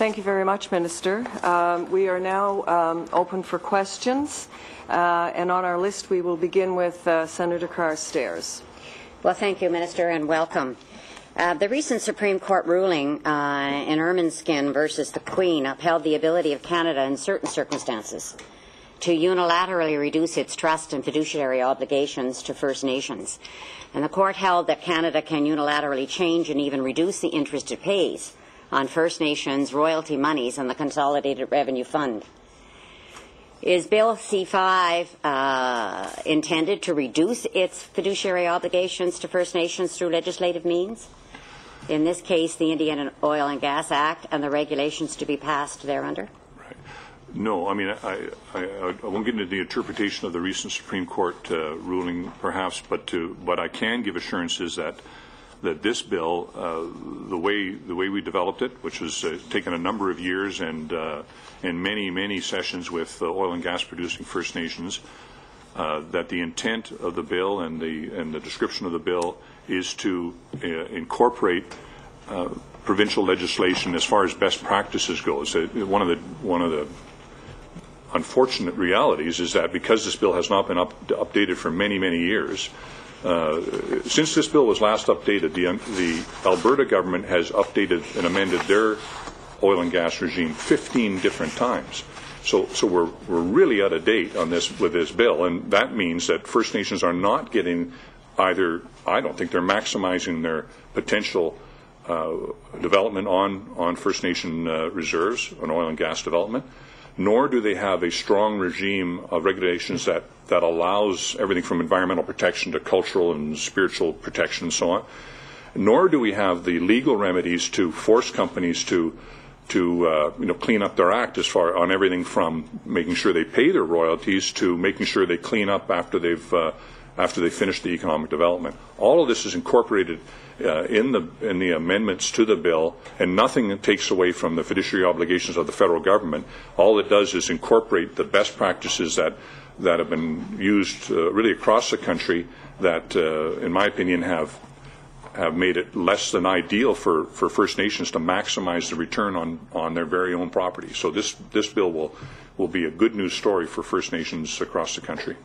Thank you very much, Minister. We are now open for questions, and on our list we will begin with Senator Carstairs. Well, thank you, Minister, and welcome. The recent Supreme Court ruling in Ermineskin versus the Queen upheld the ability of Canada in certain circumstances to unilaterally reduce its trust and fiduciary obligations to First Nations. And the court held that Canada can unilaterally change and even reduce the interest it pays on First Nations royalty monies in the Consolidated Revenue Fund. Is Bill C-5 intended to reduce its fiduciary obligations to First Nations through legislative means? In this case, the Indian Oil and Gas Act and the regulations to be passed thereunder? Right. No, I mean, I won't get into the interpretation of the recent Supreme Court ruling, perhaps, but I can give assurances that this bill, the way we developed it, which has taken a number of years and many sessions with oil and gas producing First Nations, that the intent of the bill and the description of the bill is to incorporate provincial legislation as far as best practices goes. One of the unfortunate realities is that because this bill has not been updated for many years. Since this bill was last updated, the Alberta government has updated and amended their oil and gas regime 15 different times. So we're really out of date on this with this bill, and that means that First Nations are not getting either. I don't think they're maximizing their potential development on First Nation reserves on oil and gas development, nor do they have a strong regime of regulations that allows everything from environmental protection to cultural and spiritual protection and so on. Nor do we have the legal remedies to force companies to clean up their act as far on everything from making sure they pay their royalties to making sure they clean up after they finish the economic development. All of this is incorporated in the amendments to the bill, and nothing takes away from the fiduciary obligations of the federal government. All it does is incorporate the best practices that have been used really across the country that, in my opinion, have made it less than ideal for First Nations to maximize the return on their very own property. So this bill will be a good news story for First Nations across the country.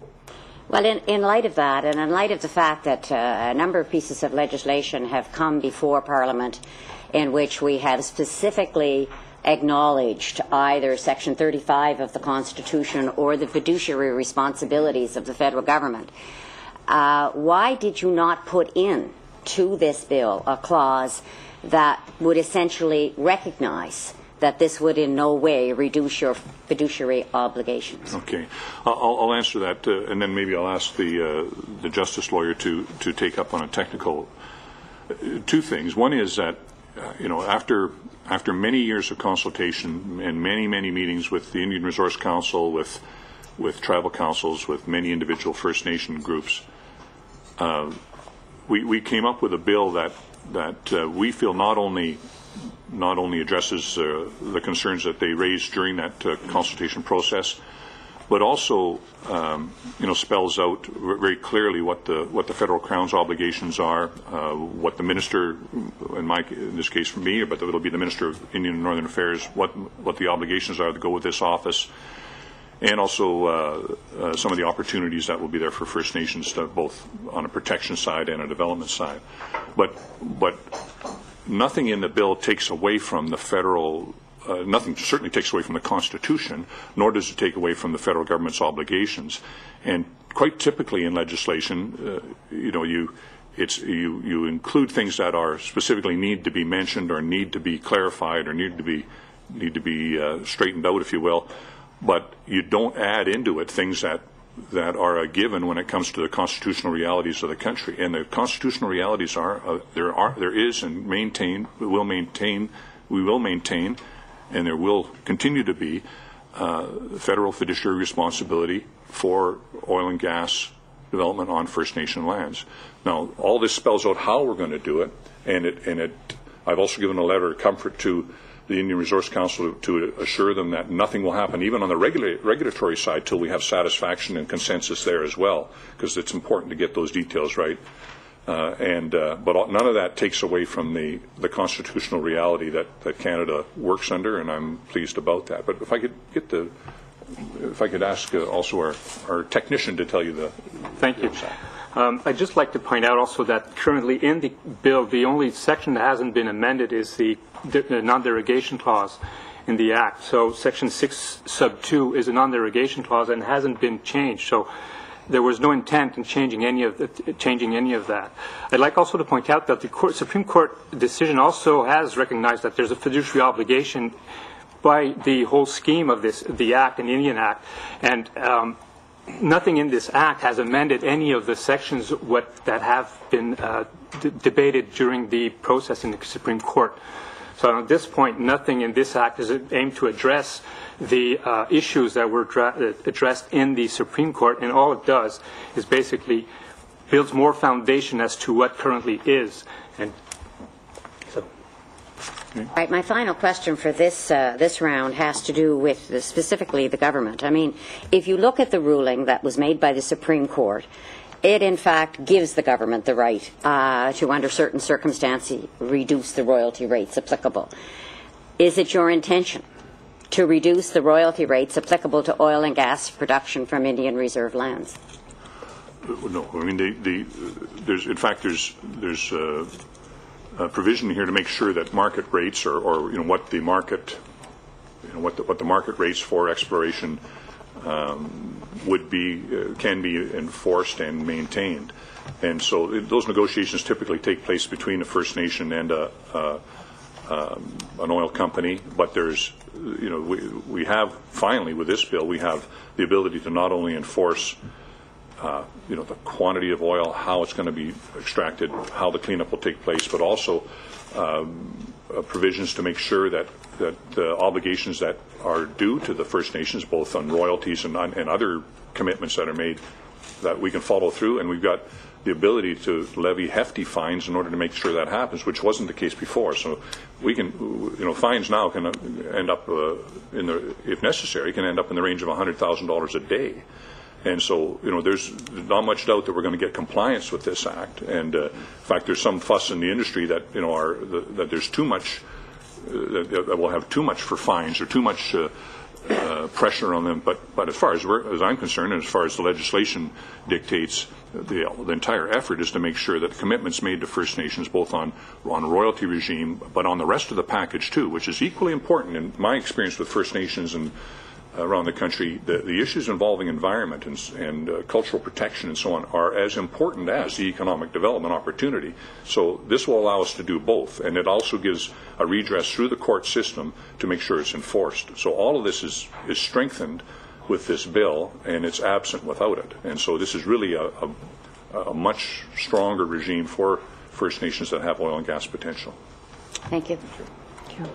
Well, in light of that, and in light of the fact that a number of pieces of legislation have come before Parliament in which we have specifically acknowledged either Section 35 of the Constitution or the fiduciary responsibilities of the federal government, why did you not put in to this bill a clause that would essentially recognize that this would in no way reduce your fiduciary obligations? Okay, I'll answer that, and then maybe I'll ask the justice lawyer to take up on a technical. Two things. One is that after many years of consultation and many meetings with the Indian Resource Council, with tribal councils, with many individual First Nation groups, we came up with a bill that we feel not only addresses the concerns that they raised during that consultation process, but also spells out very clearly what the federal Crown's obligations are, what the minister, in this case for me, but it'll be the Minister of Indian and Northern Affairs, what the obligations are that go with this office, and also some of the opportunities that will be there for First Nations, both on a protection side and a development side. But nothing in the bill takes away from the federal. Nothing certainly takes away from the Constitution, nor does it take away from the federal government's obligations. And quite typically in legislation, you include things that are specifically need to be mentioned or need to be clarified or need to be straightened out, if you will. But you don't add into it things that are a given when it comes to the constitutional realities of the country. And the constitutional realities are there is and we will maintain, and there will continue to be federal fiduciary responsibility for oil and gas development on First Nation lands. Now, all this spells out how we're going to do it, and I've also given a letter of comfort to the Indian Resource Council to assure them that nothing will happen, even on the regulatory side, till we have satisfaction and consensus there as well, because it's important to get those details right. But none of that takes away from the constitutional reality that Canada works under, and I'm pleased about that. But if I could ask also our technician to tell you the... Thank you. I'd just like to point out also that currently in the bill, the only section that hasn't been amended is the non-derogation clause in the Act. So Section 6 sub 2 is a non-derogation clause and hasn't been changed. So there was no intent in changing any of that. I'd like also to point out that the Supreme Court decision also has recognized that there's a fiduciary obligation by the whole scheme of the Act, and the Indian Act, and nothing in this Act has amended any of the sections that have been debated during the process in the Supreme Court. So at this point, nothing in this Act is aimed to address the issues that were addressed in the Supreme Court, and all it does is basically builds more foundation as to what currently is. And so. All right, my final question for this round has to do with specifically the government. I mean, if you look at the ruling that was made by the Supreme Court, it in fact gives the government the right to, under certain circumstances, reduce the royalty rates applicable. Is it your intention to reduce the royalty rates applicable to oil and gas production from Indian Reserve lands? No, I mean there's a provision here to make sure that market rates or what the market rates for exploration would be can be enforced and maintained, and so those negotiations typically take place between a First Nation and an oil company. But there's we have finally with this bill we have the ability to not only enforce the quantity of oil, how it's going to be extracted, how the cleanup will take place, but also provisions to make sure that the obligations that are due to the First Nations, both on royalties and other commitments that are made, that we can follow through. And we've got the ability to levy hefty fines in order to make sure that happens, which wasn't the case before. So we can, fines now can end up if necessary, can end up in the range of $100,000 a day. And so, there's not much doubt that we're going to get compliance with this Act. And in fact, there's some fuss in the industry that that there's too much, that we'll have too much for fines or too much pressure on them. But as far as I'm concerned, and as far as the legislation dictates, the entire effort is to make sure that the commitments made to First Nations, both on royalty regime, but on the rest of the package too, which is equally important in my experience with First Nations and around the country, the issues involving environment and cultural protection and so on are as important as the economic development opportunity. So this will allow us to do both, and it also gives a redress through the court system to make sure it's enforced. So all of this is strengthened with this bill, and it's absent without it. And so this is really a much stronger regime for First Nations that have oil and gas potential. Thank you. Thank you.